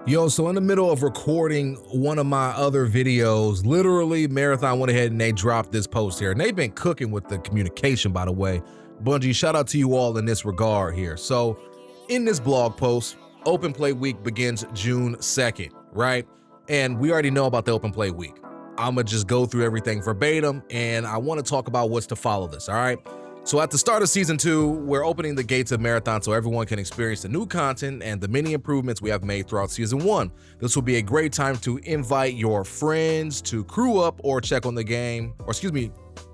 Yo, so in the middle of recording one of my other videos, literally Marathon went ahead and they dropped this post here. And they've been cooking with the communication, by the way. Bungie, shout out to you all in this regard here. So in this blog post, Open Play Week begins June 2nd, right? And we already know about the Open Play Week. I'm going to just go through everything verbatim, and I want to talk about what's to follow this, all right? So at the start of Season 2, we're opening the gates of Marathon so everyone can experience the new content and the many improvements we have made throughout Season 1. This will be a great time to invite your friends to crew up or check on the game, or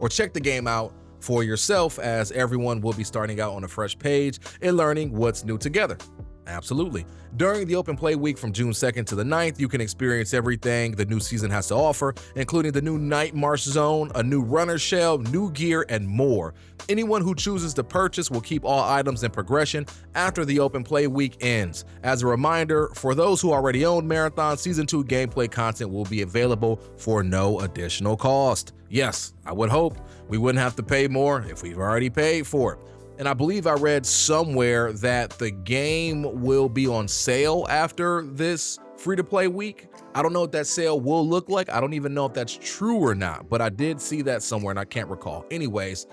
check the game out for yourself, as everyone will be starting out on a fresh page and learning what's new together. Absolutely. During the Open Play Week from June 2nd to the 9th, you can experience everything the new season has to offer, including the new Night March Zone, a new runner shell, new gear, and more. Anyone who chooses to purchase will keep all items in progression after the Open Play Week ends. As a reminder, for those who already own Marathon, Season 2 gameplay content will be available for no additional cost. Yes, I would hope we wouldn't have to pay more if we've already paid for it. And I believe I read somewhere that the game will be on sale after this free-to-play week. I don't know what that sale will look like. I don't even know if that's true or not, but I did see that somewhere and I can't recall. Anyways,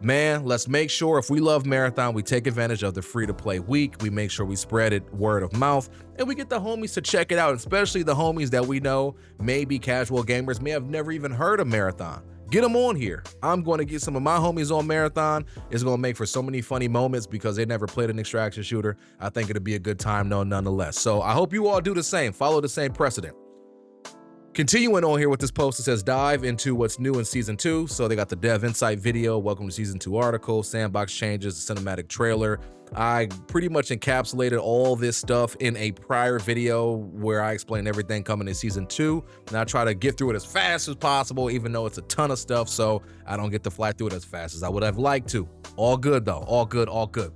man, let's make sure if we love Marathon, we take advantage of the free-to-play week. We make sure we spread it word of mouth, and we get the homies to check it out, especially the homies that we know may be casual gamers, may have never even heard of Marathon. Get them on here. I'm going to get some of my homies on Marathon. It's going to make for so many funny moments because they never played an extraction shooter. I think it'll be a good time nonetheless. So I hope you all do the same. Follow the same precedent. Continuing on here with this post, it says dive into what's new in Season 2. So they got the Dev Insight video, welcome to Season 2 article, sandbox changes, the cinematic trailer. I pretty much encapsulated all this stuff in a prior video where I explained everything coming in Season 2. And I try to get through it as fast as possible, even though it's a ton of stuff, so I don't get to fly through it as fast as I would have liked to. All good though, all good, all good.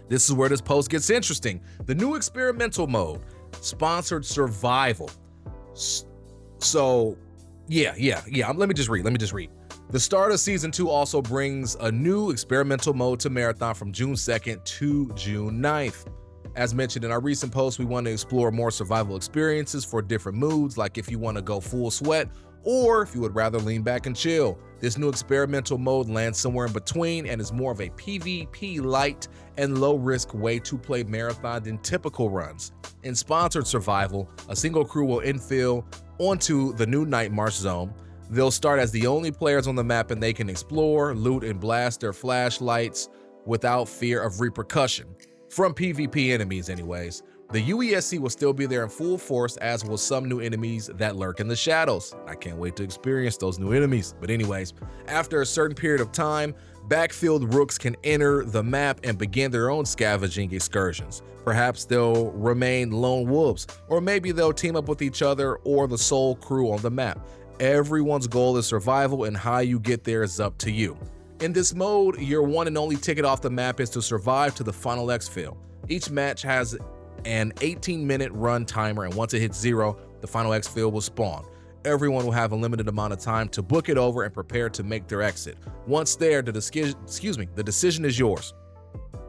This is where this post gets interesting. The new experimental mode, sponsored survival. So, yeah. Let me just read. The start of Season 2 also brings a new experimental mode to Marathon from June 2nd to June 9th. As mentioned in our recent post, we want to explore more survival experiences for different moods, like if you want to go full sweat, or if you would rather lean back and chill. This new experimental mode lands somewhere in between and is more of a PvP light and low risk way to play Marathon than typical runs. In sponsored survival, a single crew will infill onto the new Night March Zone. They'll start as the only players on the map and they can explore, loot, and blast their flashlights without fear of repercussion. From PvP enemies anyways. The UESC will still be there in full force, as will some new enemies that lurk in the shadows. I can't wait to experience those new enemies. But anyways, after a certain period of time, backfield rooks can enter the map and begin their own scavenging excursions. Perhaps they'll remain lone wolves, or maybe they'll team up with each other or the sole crew on the map. Everyone's goal is survival, and how you get there is up to you. In this mode, your one and only ticket off the map is to survive to the final exfil. Each match has an 18-minute run timer, and once it hits 0, the final exfil will spawn. Everyone will have a limited amount of time to book it over and prepare to make their exit. Once there, the decision is yours.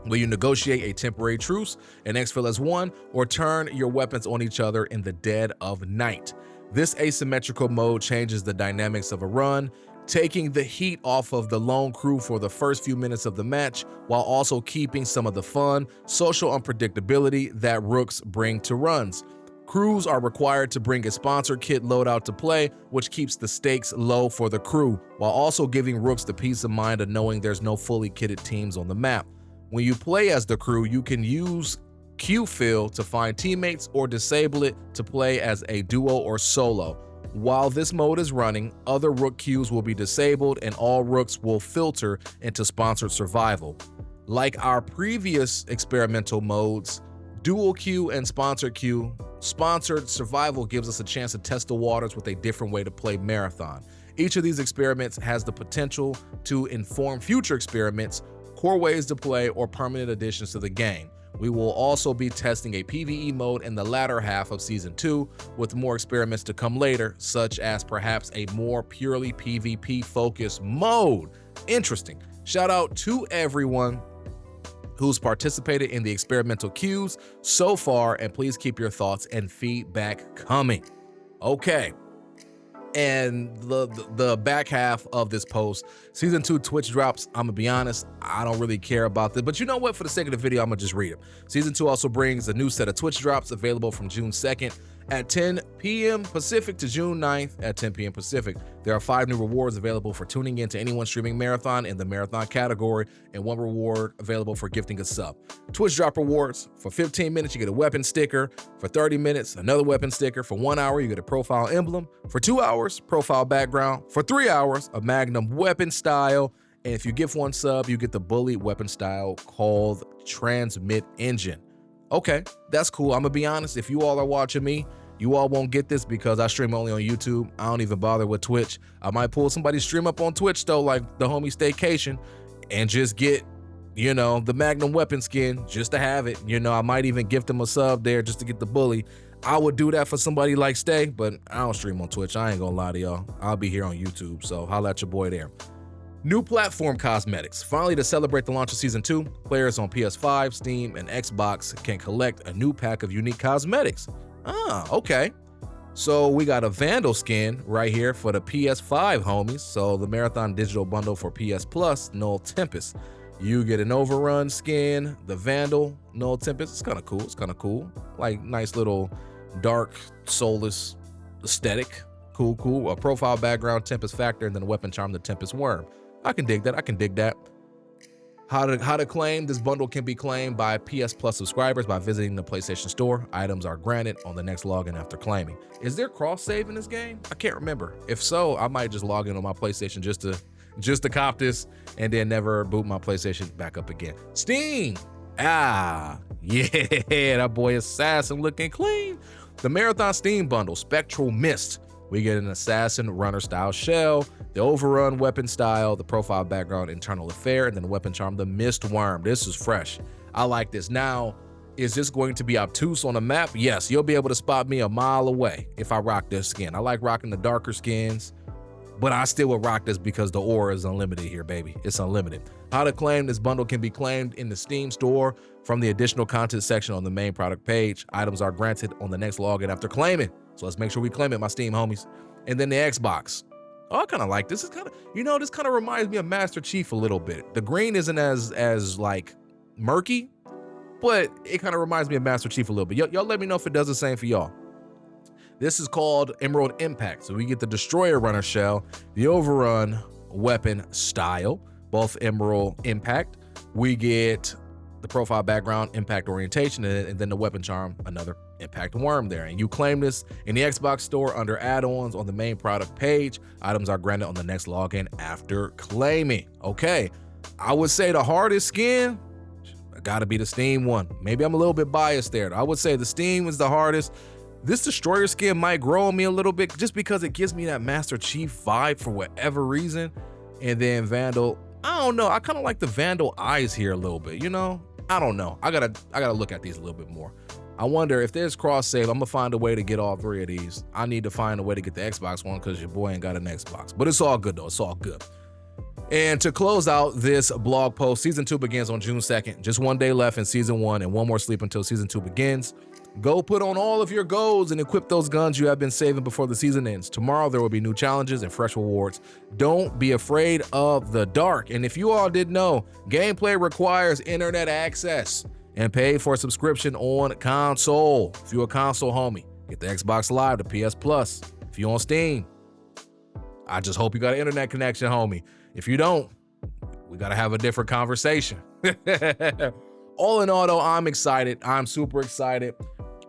Will you negotiate a temporary truce, an exfil as one, or turn your weapons on each other in the dead of night? This asymmetrical mode changes the dynamics of a run, taking the heat off of the lone crew for the first few minutes of the match, while also keeping some of the fun, social unpredictability that rooks bring to runs. Crews are required to bring a sponsor kit loadout to play, which keeps the stakes low for the crew, while also giving rooks the peace of mind of knowing there's no fully kitted teams on the map. When you play as the crew, you can use Q fill to find teammates or disable it to play as a duo or solo. While this mode is running, other rook queues will be disabled and all rooks will filter into sponsored survival. Like our previous experimental modes, dual queue and sponsored queue, sponsored survival gives us a chance to test the waters with a different way to play Marathon. Each of these experiments has the potential to inform future experiments, core ways to play, or permanent additions to the game. We will also be testing a PvE mode in the latter half of Season 2, with more experiments to come later, such as perhaps a more purely PvP focused mode. Interesting. Shout out to everyone who's participated in the experimental queues so far, and please keep your thoughts and feedback coming. Okay. And the back half of this post, season 2 Twitch drops. I'm gonna be honest, I don't really care about this, but you know what, for the sake of the video, I'm gonna just read them. Season 2 also brings a new set of Twitch drops available from June 2nd at 10 p.m. Pacific to June 9th at 10 p.m. Pacific. There are 5 new rewards available for tuning in to anyone streaming Marathon in the Marathon category, and 1 reward available for gifting a sub. Twitch drop rewards: for 15 minutes, you get a weapon sticker. For 30 minutes, another weapon sticker. For 1 hour, you get a profile emblem. For 2 hours, profile background. For 3 hours, a Magnum weapon style. And if you give 1 sub, you get the bully weapon style called Transmit Engine. Okay, that's cool. I'm gonna be honest, if you all are watching me, you all won't get this because I stream only on YouTube. I don't even bother with Twitch. I might pull somebody's stream up on Twitch though, like the homie Staycation, and just get, you know, the Magnum weapon skin just to have it. You know, I might even gift them a sub there just to get the bully. I would do that for somebody like Stay, but I don't stream on Twitch. I ain't gonna lie to y'all. I'll be here on YouTube, so holla at your boy there. New platform cosmetics. Finally, to celebrate the launch of Season 2, players on PS5, Steam, and Xbox can collect a new pack of unique cosmetics. Ah, okay. So we got a Vandal skin right here for the PS5 homies. So the Marathon Digital Bundle for PS Plus, Null Tempest. You get an Overrun skin, the Vandal, Null Tempest. It's kind of cool. It's kind of cool. Like nice little dark, soulless aesthetic. Cool, cool. A profile background, Tempest Factor, and then a weapon charm, the Tempest Worm. I can dig that. I can dig that. How to claim. This bundle can be claimed by PS Plus subscribers by visiting the PlayStation Store. Items are granted on the next login after claiming. Is there cross-save in this game? I can't remember. If so, I might just log in on my PlayStation just to cop this and then never boot my PlayStation back up again. Steam. Ah, yeah, that boy Assassin looking clean. The Marathon Steam Bundle, Spectral Mist. We get an Assassin Runner style shell, the Overrun weapon style, the profile background, Internal Affair, and then the weapon charm, the Mist Worm. This is fresh. I like this. Now, is this going to be obtuse on the map? Yes, you'll be able to spot me a mile away if I rock this skin. I like rocking the darker skins, but I still would rock this because the aura is unlimited here, baby. It's unlimited. How to claim. This bundle can be claimed in the Steam store from the additional content section on the main product page. Items are granted on the next login after claiming. So let's make sure we claim it, my Steam homies. And then the Xbox. Oh, I kind of like this. It's kind of, you know, this kind of reminds me of Master Chief a little bit. The green isn't as like murky, but it kind of reminds me of Master Chief a little bit. Y'all let me know if it does the same for y'all. This is called Emerald Impact. So we get the Destroyer Runner shell, the Overrun weapon style, both Emerald Impact. We get the profile background, impact orientation, and then the weapon charm, another Impact Worm there. And you claim this in the Xbox store under add-ons on the main product page. Items are granted on the next login after claiming. Okay, I would say the hardest skin gotta be the Steam one. Maybe I'm a little bit biased there. I would say the Steam is the hardest. This Destroyer skin might grow on me a little bit just because it gives me that Master Chief vibe for whatever reason. And then Vandal, I don't know. I kind of like the Vandal eyes here a little bit, you know? I don't know. I gotta look at these a little bit more. I wonder if there's cross save. I'm gonna find a way to get all 3 of these. I need to find a way to get the Xbox one because your boy ain't got an Xbox. But it's all good though. It's all good. And to close out this blog post, Season 2 begins on June 2nd. Just 1 day left in Season 1 and 1 more sleep until Season 2 begins. Go put on all of your goals and equip those guns you have been saving before the season ends. Tomorrow there will be new challenges and fresh rewards. Don't be afraid of the dark. And if you all didn't know, gameplay requires internet access and pay for a subscription on console. If you're a console homie, get the Xbox Live, the PS Plus. If you're on Steam, I just hope you got an internet connection, homie. If you don't, we got to have a different conversation. All in all, though, I'm excited. I'm super excited.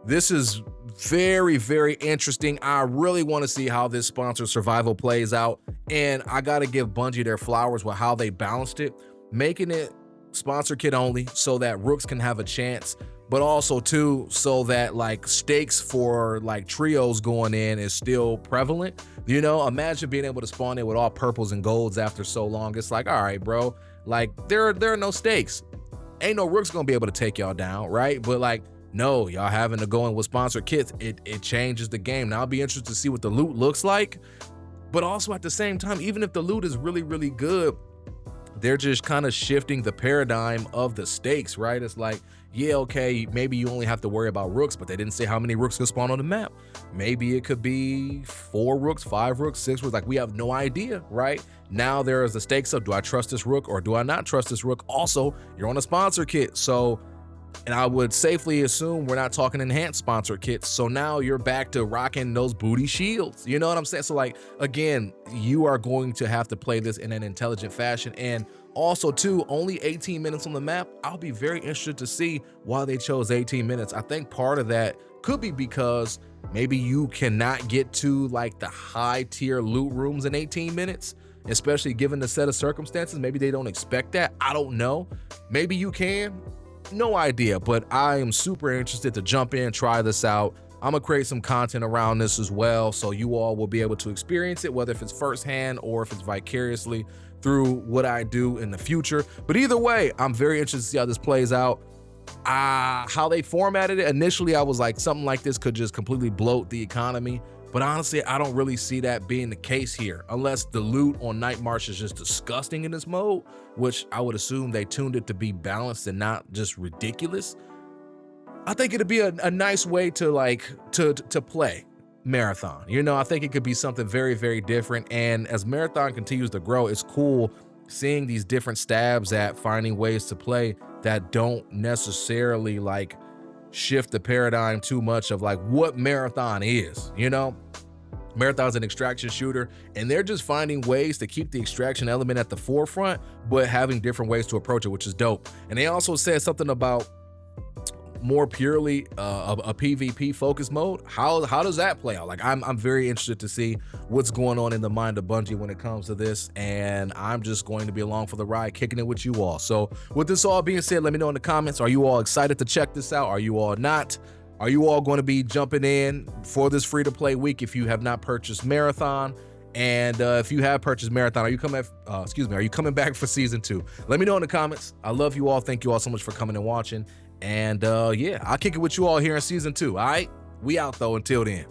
This is very, very interesting. I really want to see how this sponsored survival plays out. And I got to give Bungie their flowers with how they balanced it, making it sponsor kit only so that Rooks can have a chance, but also too so that like stakes for like trios going in is still prevalent. You know, imagine being able to spawn in with all purples and golds after so long. It's like, all right, bro, like there are no stakes. Ain't no Rooks gonna be able to take y'all down, right? But like, no, y'all having to go in with sponsored kits, it changes the game. Now I'll be interested to see what the loot looks like, but also at the same time, even if the loot is really, really good, they're just kind of shifting the paradigm of the stakes, right? It's like, yeah, okay, maybe you only have to worry about rooks, but they didn't say how many rooks could spawn on the map. Maybe it could be 4 rooks, 5 rooks, 6 rooks. Like, we have no idea, right? Now there is the stakes of, do I trust this rook or do I not trust this rook? Also, you're on a sponsor kit, so, and I would safely assume we're not talking enhanced sponsor kits. So now you're back to rocking those booty shields. You know what I'm saying? So like, again, you are going to have to play this in an intelligent fashion. And also too, only 18 minutes on the map. I'll be very interested to see why they chose 18 minutes. I think part of that could be because maybe you cannot get to like the high tier loot rooms in 18 minutes, especially given the set of circumstances. Maybe they don't expect that. I don't know. Maybe you can. No idea, but I am super interested to jump in, try this out. I'm gonna create some content around this as well, so you all will be able to experience it, whether if it's firsthand or if it's vicariously through what I do in the future. But either way, I'm very interested to see how this plays out. How they formatted it, initially I was like, something like this could just completely bloat the economy. But honestly, I don't really see that being the case here, unless the loot on Night March is just disgusting in this mode, which I would assume they tuned it to be balanced and not just ridiculous. I think it'd be a nice way to like to play Marathon. You know, I think it could be something very, very different. And as Marathon continues to grow, it's cool seeing these different stabs at finding ways to play that don't necessarily like shift the paradigm too much of like what Marathon is. You know, Marathon's an extraction shooter, and they're just finding ways to keep the extraction element at the forefront, but having different ways to approach it, which is dope. And they also said something about more purely a PvP focused mode. How does that play out? Like, I'm very interested to see what's going on in the mind of Bungie when it comes to this, and I'm just going to be along for the ride, kicking it with you all. So with this all being said, let me know in the comments, are you all excited to check this out? Are you all not? Are you all going to be jumping in for this free to play week if you have not purchased Marathon? And if you have purchased Marathon, are you coming back for season 2? Let me know in the comments. I love you all. Thank you all so much for coming and watching. And yeah, I'll kick it with you all here in season 2. All right, we out though. Until then.